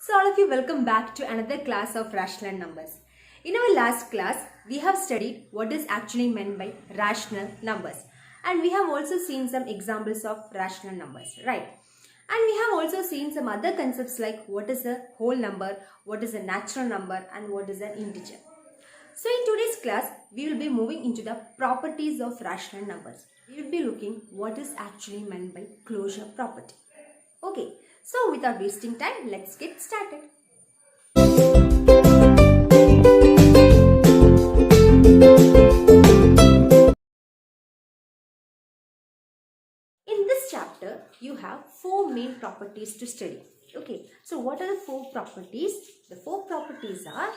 So all of you, welcome back to another class of rational numbers. In our last class, we have studied what is actually meant by rational numbers, and we have also seen some examples of rational numbers, right? And we have also seen some other concepts like what is a whole number, what is a natural number, and what is an integer. So in today's class, we will be moving into the properties of rational numbers. We will be looking what is actually meant by closure property. Okay, so without wasting time, let's get started. In this chapter, you have four main properties to study. Okay, so what are the four properties? The four properties are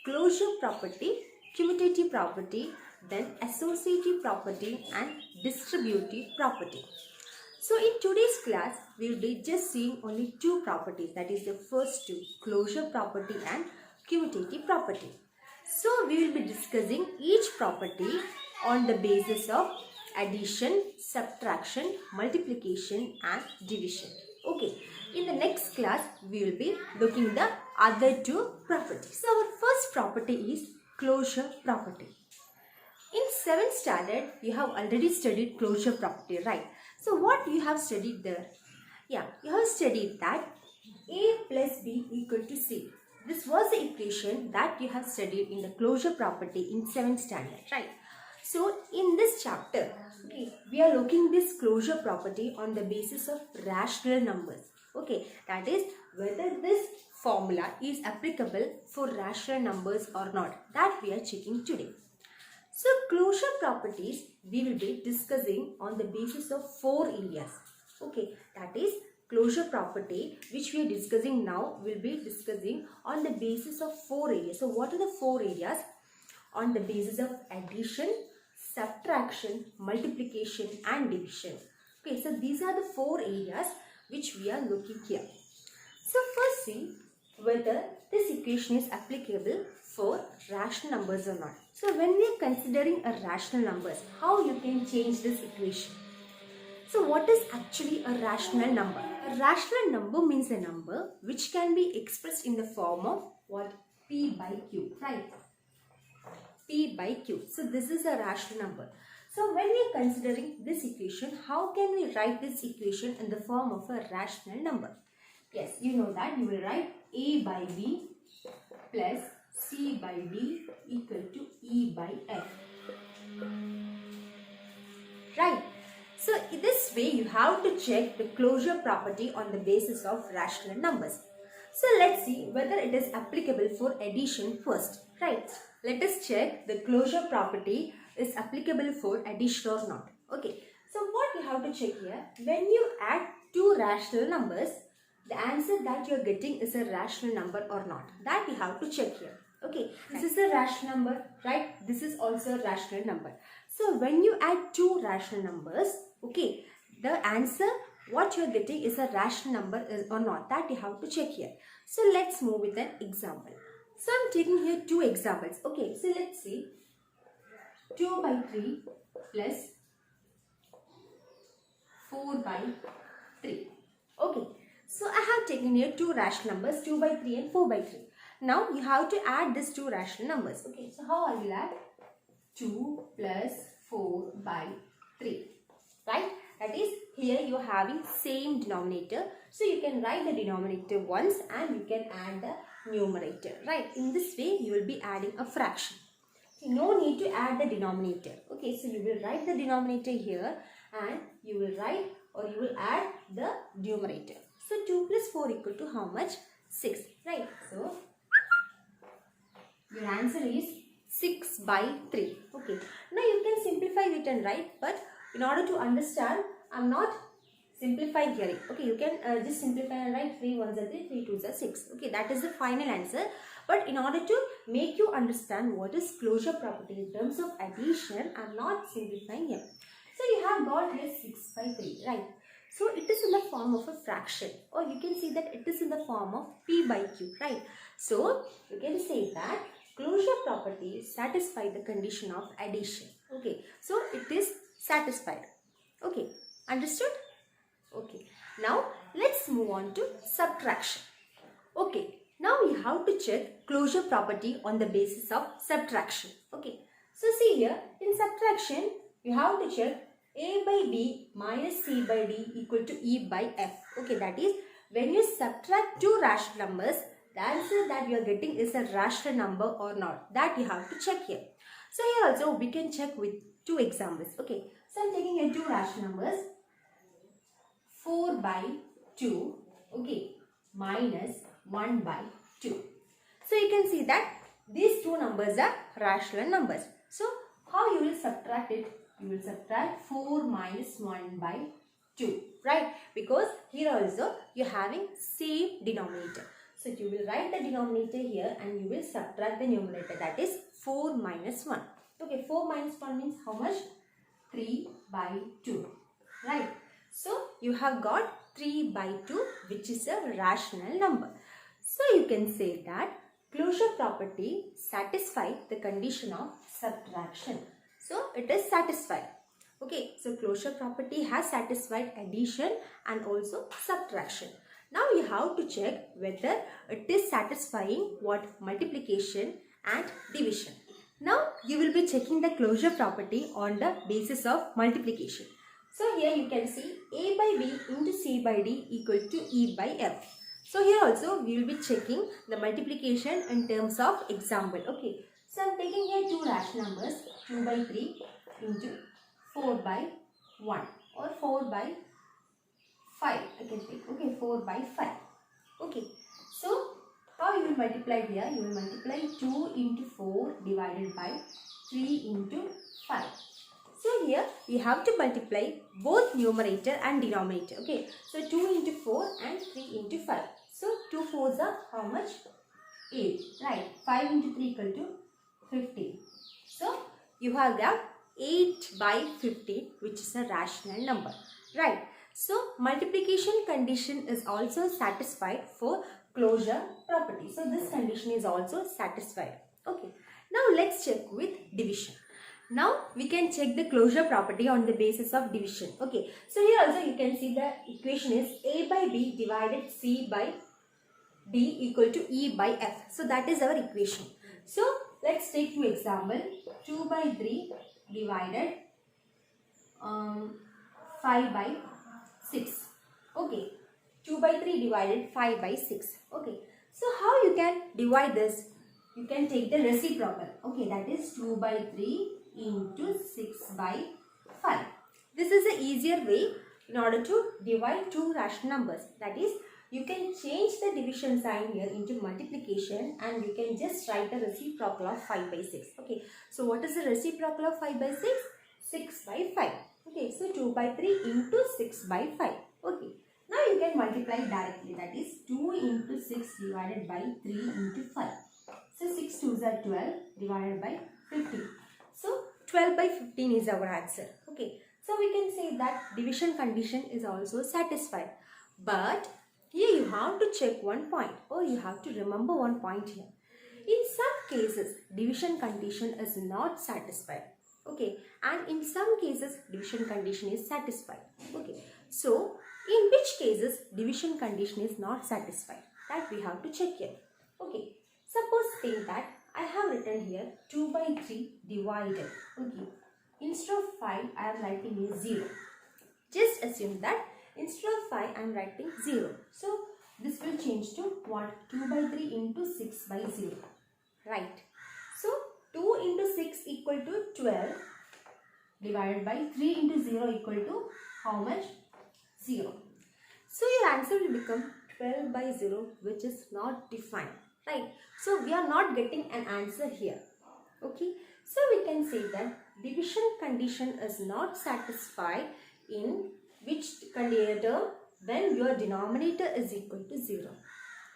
closure property, commutative property, then associative property and distributive property. So in today's class, we will be just seeing only two properties, that is the first two, closure property and commutative property. So we will be discussing each property on the basis of addition, subtraction, multiplication and division. Okay, in the next class, we will be looking the other two properties. So our first property is closure property. In 7th standard, you have already studied closure property, right? So what you have studied there? Yeah, you have studied that A plus B equal to C. This was the equation that you have studied in the closure property in 7th standard, right? So in this chapter, okay, we are looking this closure property on the basis of rational numbers. Okay, that is whether this formula is applicable for rational numbers or not. That we are checking today. So closure properties we will be discussing on the basis of four areas. Okay, that is closure property which we are discussing now will be discussing on the basis of four areas. So what are the four areas? On the basis of addition, subtraction, multiplication and division. Okay, so these are the four areas which we are looking here. So first see whether this equation is applicable for rational numbers or not. So when we are considering a rational numbers, how you can change this equation? So what is actually a rational number? A rational number means a number which can be expressed in the form of what? P by Q, right? P by Q. So this is a rational number. So when we are considering this equation, how can we write this equation in the form of a rational number? Yes, you know that you will write A by B plus C by D equal to E by F. Right. So in this way you have to check the closure property on the basis of rational numbers. So let's see whether it is applicable for addition first. Right. Let us check the closure property is applicable for addition or not. Okay. So what you have to check here, when you add two rational numbers, the answer that you are getting is a rational number or not. That you have to check here. Okay, this is a rational number, right? This is also a rational number. So when you add two rational numbers, okay, the answer what you are getting is a rational number or not. That you have to check here. So let's move with an example. So I'm taking here two examples. Okay, so let's see 2 by 3 plus 4 by 3. Okay. So I have taken here two rational numbers 2 by 3 and 4 by 3. Now you have to add these two rational numbers. Okay, so how I will add? 2 plus 4 by 3. Right? That is, here you are having same denominator. So you can write the denominator once and you can add the numerator. Right? In this way you will be adding a fraction. No need to add the denominator. Okay, so you will write the denominator here and you will write or you will add the numerator. So 2 plus 4 equal to how much? 6, right? So your answer is 6 by 3. Okay. Now you can simplify it and write, but in order to understand, I am not simplifying here. Okay, you can just simplify and write 3 1s are 3, 3 2s are 6. Okay, that is the final answer. But in order to make you understand what is closure property in terms of addition, I am not simplifying here. So you have got here 6 by 3, right? So it is in the form of a fraction, or you can see that it is in the form of P by Q, right? So you can say that closure property satisfy the condition of addition. Okay, so it is satisfied. Okay, understood? Okay, now let's move on to subtraction. Okay, have to check closure property on the basis of subtraction. Okay, so see here, in subtraction you have to check a by b minus c by d equal to e by f. Okay, that is, when you subtract two rational numbers, the answer that you are getting is a rational number or not. That you have to check here. So here also we can check with two examples. Okay, so I am taking here two rational numbers, 4 by 2, okay, minus 1 by 2. So you can see that these two numbers are rational numbers. So how you will subtract it? You will subtract 4 minus 1 by 2, right? Because here also you are having same denominator. So you will write the denominator here and you will subtract the numerator, that is 4 minus 1. Okay, 4 minus 1 means how much? 3 by 2, right? So you have got 3 by 2, which is a rational number. So you can say that closure property satisfies the condition of subtraction. So it is satisfied. Okay, so closure property has satisfied addition and also subtraction. Now you have to check whether it is satisfying what? Multiplication and division. Now you will be checking the closure property on the basis of multiplication. So here you can see a by b into c by d equal to e by f. So here also we will be checking the multiplication in terms of example. Okay, so I am taking here two rational numbers, 2 by 3 into 4 by 1 or 4 by 5 I can take. Okay, 4 by 5. Okay, so how you will multiply here? You will multiply 2 into 4 divided by 3 into 5. So here we have to multiply both numerator and denominator. Okay, so 2 into 4 and 3 into 5. So 2 4s are how much? 8, right? 5 into 3 equal to 15. So you have got 8 by 15, which is a rational number, right? So multiplication condition is also satisfied for closure property. So this condition is also satisfied. Okay, now let's check with division. Now we can check the closure property on the basis of division. Okay, so here also you can see the equation is a by b divided c by d equal to e by f. So that is our equation. So let's take two example. 2 by 3 divided 5 by 6. Okay, 2 by 3 divided 5 by 6. Okay, so how you can divide this? You can take the reciprocal. Okay, that is 2 by 3 into 6 by 5. This is the easier way in order to divide two rational numbers. That is, you can change the division sign here into multiplication and you can just write the reciprocal of 5 by 6. Okay, so what is the reciprocal of 5 by 6? 6 by 5. Okay, so 2 by 3 into 6 by 5. Okay, now you can multiply directly, that is 2 into 6 divided by 3 into 5. So 6 2s are 12 divided by 15. So 12 by 15 is our answer. Okay, so we can say that division condition is also satisfied. But here you have to check one point, or you have to remember one point here. In some cases, division condition is not satisfied. Okay, and in some cases, division condition is satisfied. Okay, so in which cases division condition is not satisfied? That we have to check here. Okay, suppose think that I have written here 2 by 3 divided. Okay, instead of 5, I am writing here 0. Just assume that instead of 5, I am writing 0. So this will change to what? 2 by 3 into 6 by 0. Right. So 2 into 6 equal to 12 divided by 3 into 0 equal to how much? 0. So your answer will become 12 by 0, which is not defined. Right. So we are not getting an answer here. Okay. So we can say that division condition is not satisfied in which term? When your denominator is equal to 0.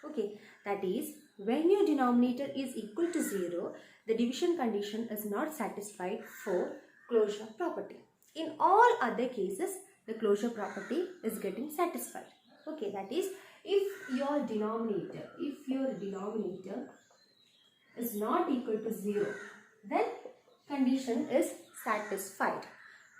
Okay. That is, when your denominator is equal to 0, the division condition is not satisfied for closure property. In all other cases, the closure property is getting satisfied. Okay, that is, if your denominator is not equal to 0, then condition is satisfied.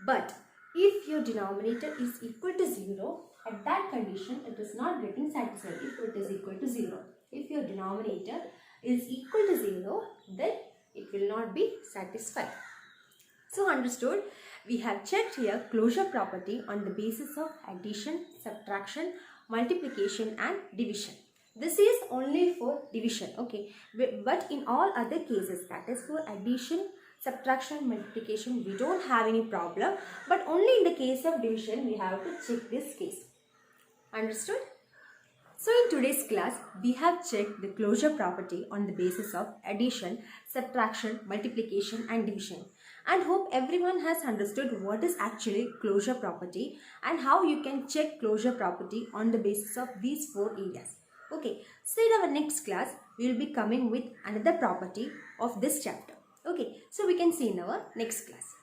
But if your denominator is equal to 0, at that condition it is not getting satisfied if it is equal to 0. If your denominator is equal to 0, then it will not be satisfied. So understood, we have checked here closure property on the basis of addition, subtraction, multiplication and division. This is only for division, okay, but in all other cases, that is for addition, subtraction, multiplication, we don't have any problem, but only in the case of division we have to check this case. Understood? So in today's class, we have checked the closure property on the basis of addition, subtraction, multiplication and division. And hope everyone has understood what is actually closure property and how you can check closure property on the basis of these 4 areas. Okay, so in our next class, we will be coming with another property of this chapter. Okay, so we can see in our next class.